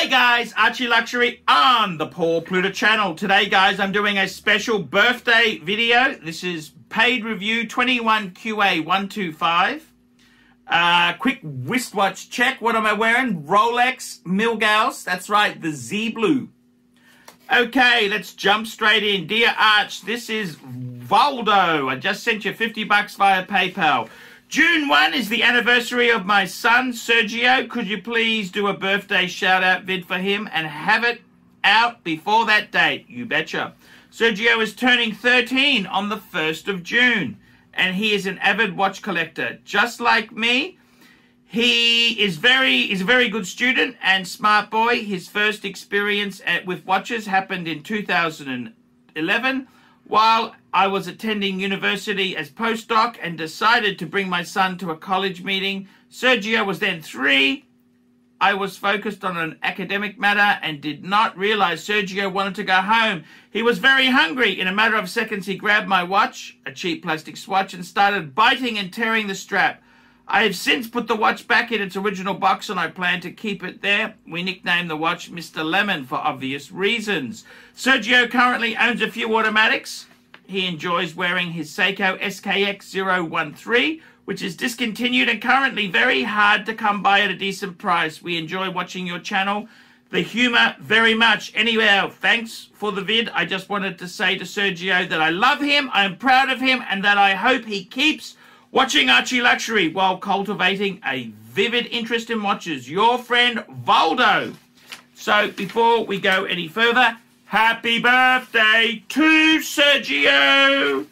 Hi guys, ArchieLuxury on the Paul Pluta channel. Today guys, I'm doing a special birthday video. This is paid review 21QA125. Quick wristwatch check. What am I wearing? Rolex Milgauss. That's right, the Z Blue. Okay, let's jump straight in. Dear Arch, this is Valdo. I just sent you $50 via PayPal. June 1 is the anniversary of my son, Sergio. Could you please do a birthday shout-out vid for him and have it out before that date? You betcha. Sergio is turning 13 on the 1st of June, and he is an avid watch collector. Just like me, he is a very good student and smart boy. His first experience with watches happened in 2011 while I was attending university as postdoc and decided to bring my son to a college meeting. Sergio was then 3. I was focused on an academic matter and did not realize Sergio wanted to go home. He was very hungry. In a matter of seconds, he grabbed my watch, a cheap plastic swatch, and started biting and tearing the strap. I have since put the watch back in its original box and I plan to keep it there. We nicknamed the watch Mr. Lemon for obvious reasons. Sergio currently owns a few automatics. He enjoys wearing his Seiko SKX013, which is discontinued and currently very hard to come by at a decent price. We enjoy watching your channel, the humor, very much. Anyway, thanks for the vid. I just wanted to say to Sergio that I love him, I'm proud of him, and that I hope he keeps watching ArchieLuxury while cultivating a vivid interest in watches. Your friend, Valdo. So, before we go any further, happy birthday to Sergio!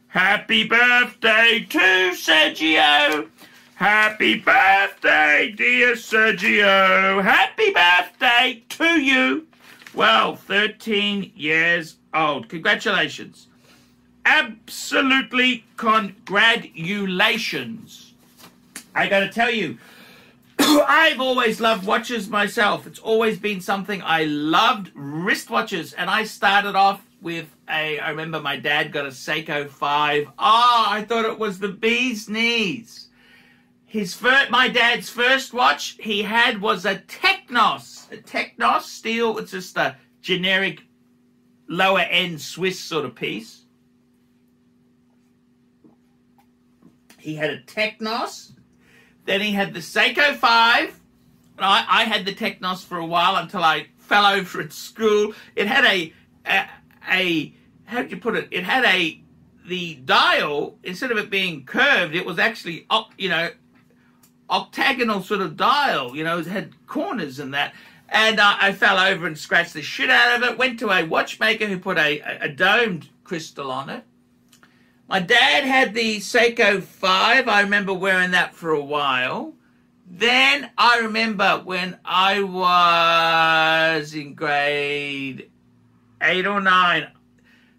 Happy birthday to Sergio! Happy birthday, dear Sergio! Happy birthday to you! Well, 13 years old. Congratulations. Absolutely congratulations. I gotta tell you, I've always loved watches myself. It's always been something I loved, wristwatches. And I started off with I remember my dad got a Seiko 5. I thought it was the bee's knees. My dad's first watch he had was a Technos. A Technos steel. It's just a generic lower end Swiss sort of piece. He had a Technos. Then he had the Seiko 5. And I had the Technos for a while until I fell over at school. It had how do you put it? It had the dial, instead of it being curved, it was actually, octagonal sort of dial. It had corners and that. And I fell over and scratched the shit out of it. Went to a watchmaker who put a domed crystal on it. My dad had the Seiko 5. I remember wearing that for a while. Then I remember when I was in grade 8 or 9,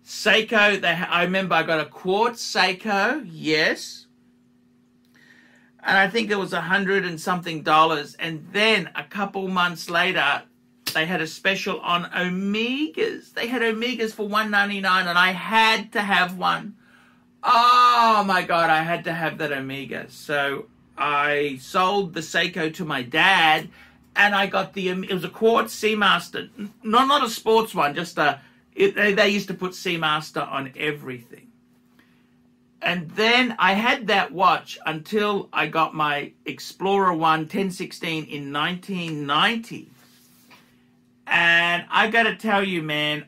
Seiko, I remember I got a quartz Seiko, yes. And I think it was $100 and something. And then a couple months later, they had a special on Omegas. They had Omegas for $199 and I had to have one. Oh my God, I had to have that Omega. So I sold the Seiko to my dad and I got it was a quartz Seamaster. Not a sports one, just they used to put Seamaster on everything. And then I had that watch until I got my Explorer 1 1016 in 1990. And I gotta tell you, man,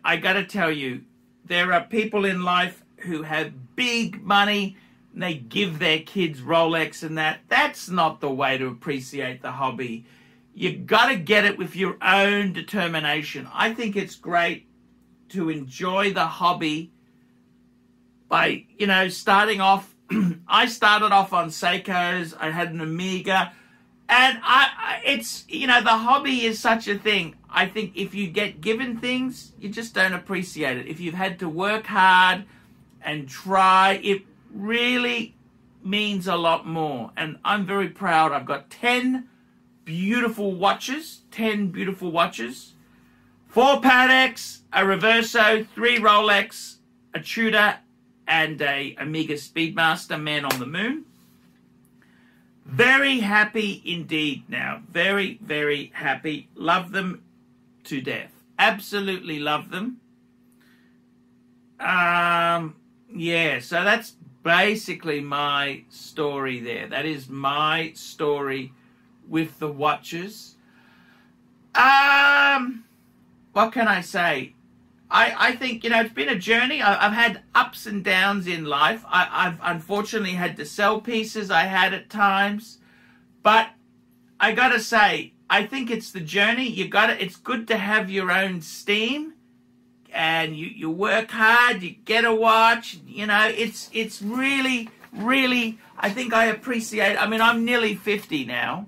there are people in life who have big money and they give their kids Rolex and that. That's not the way to appreciate the hobby. You got to get it with your own determination. I think it's great to enjoy the hobby by, starting off. I started off on Seikos. I had an Omega. And the hobby is such a thing. I think if you get given things, you just don't appreciate it. If you've had to work hard and try, it really means a lot more. And I'm very proud. I've got 10 beautiful watches. 10 beautiful watches. 4 Pateks, a Reverso, 3 Rolex, a Tudor, and a Omega Speedmaster, Man on the Moon. Very happy indeed now. Very, very happy. Love them to death. Absolutely love them. Yeah, so that's basically my story there. That is my story with the watches. What can I say? I think, you know, it's been a journey. I've had ups and downs in life. I've unfortunately had to sell pieces I had at times. But I got to say, I think it's the journey. It's good to have your own steam. And you work hard, you get a watch, you know, it's really, really, I think I appreciate, I mean, I'm nearly 50 now.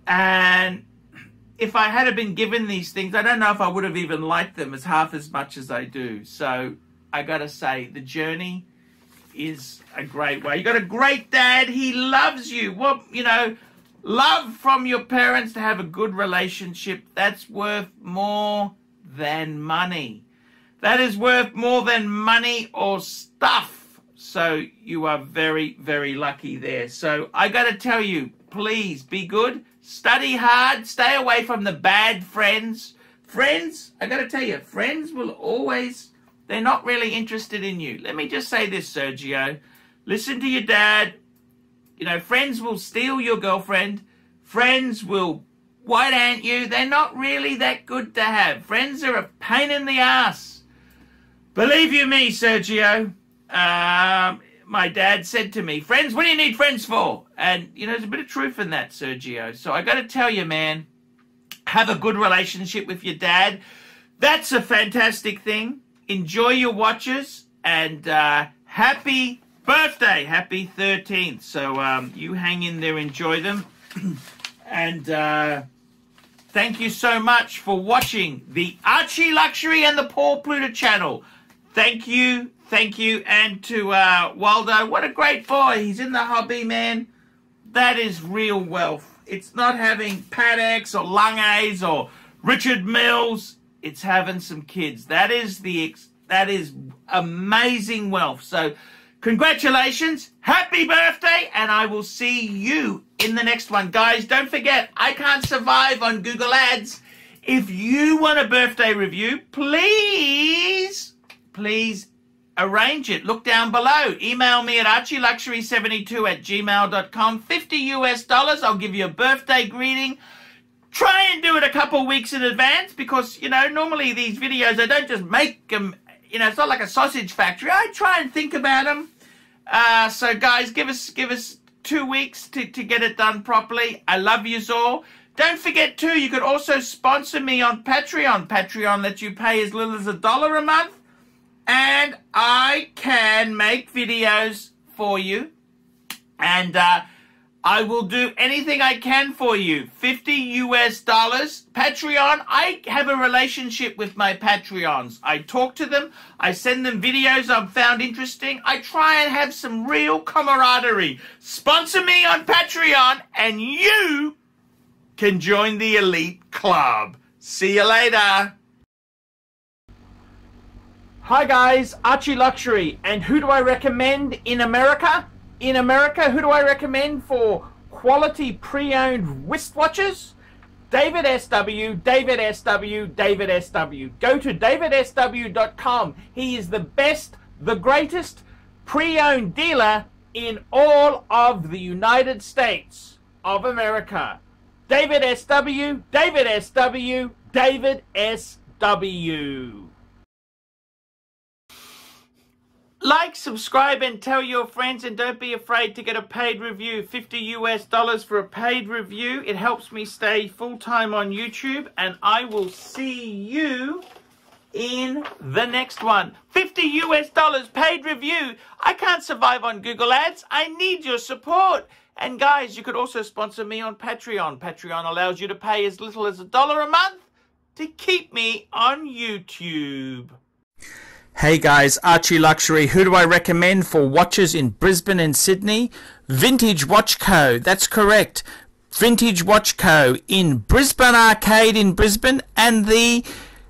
And if I had been given these things, I don't know if I would have even liked them half as much as I do. So I got to say, the journey is a great way. You got a great dad. He loves you. Well, you know, love from your parents, to have a good relationship, that's worth more than money. That is worth more than money or stuff. So you are very, very lucky there. So I got to tell you, please be good. Study hard. Stay away from the bad friends. Friends, I got to tell you, friends will always, they're not really interested in you. Let me just say this, Sergio. Listen to your dad. You know, friends will steal your girlfriend. Friends will white ant you. They're not really that good to have. Friends are a pain in the ass. Believe you me, Sergio. My dad said to me, friends, what do you need friends for? And, you know, there's a bit of truth in that, Sergio. So I got to tell you, man, have a good relationship with your dad. That's a fantastic thing. Enjoy your watches. And happy birthday. Happy 13th. So you hang in there, enjoy them. And thank you so much for watching the Archie Luxury and the Paul Pluta channel. Thank you, and to Waldo, what a great boy. He's in the hobby, man. That is real wealth. It's not having Patek's or Lungays or Richard Mills. It's having some kids. That is amazing wealth. So congratulations, happy birthday, and I will see you in the next one. Guys, don't forget, I can't survive on Google Ads. If you want a birthday review, please arrange it. Look down below. Email me at ArchieLuxury72@gmail.com. $50 US. I'll give you a birthday greeting. Try and do it a couple weeks in advance, because, you know, normally these videos, I don't just make them, you know, it's not like a sausage factory. I try and think about them. So guys, give us 2 weeks to get it done properly. I love yous all. Don't forget too, you could also sponsor me on Patreon. Patreon lets you pay as little as $1 a month. And I can make videos for you. And I will do anything I can for you. $50 US. Patreon, I have a relationship with my Patreons. I talk to them. I send them videos I've found interesting. I try and have some real camaraderie. Sponsor me on Patreon and you can join the elite club. See you later. Hi guys, Archie Luxury, and who do I recommend in America? In America, who do I recommend for quality pre-owned wristwatches? David SW, David SW, David SW. Go to davidsw.com. He is the best, the greatest pre-owned dealer in all of the United States of America. David SW, David SW, David SW. Like, subscribe, and tell your friends, and don't be afraid to get a paid review. $50 US for a paid review. It helps me stay full-time on YouTube, and I will see you in the next one. $50 US paid review. I can't survive on Google Ads. I need your support. And guys, you could also sponsor me on Patreon. Patreon allows you to pay as little as $1 a month to keep me on YouTube. Hey guys, Archie Luxury. Who do I recommend for watches in Brisbane and Sydney? Vintage Watch Co. That's correct. Vintage Watch Co. in Brisbane Arcade in Brisbane and the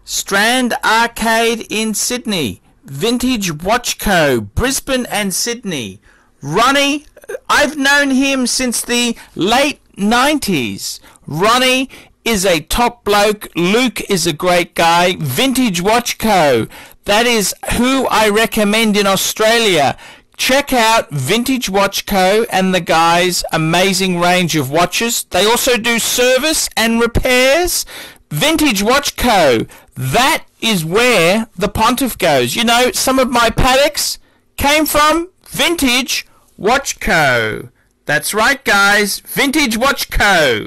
Strand Arcade in Sydney. Vintage Watch Co. Brisbane and Sydney. Ronnie, I've known him since the late 90s. Ronnie is a top bloke. Luke is a great guy. Vintage Watch Co. That is who I recommend in Australia. Check out Vintage Watch Co. and the guys' amazing range of watches. They also do service and repairs. Vintage Watch Co. That is where the Pontiff goes. You know, some of my Pateks came from Vintage Watch Co. That's right, guys. Vintage Watch Co.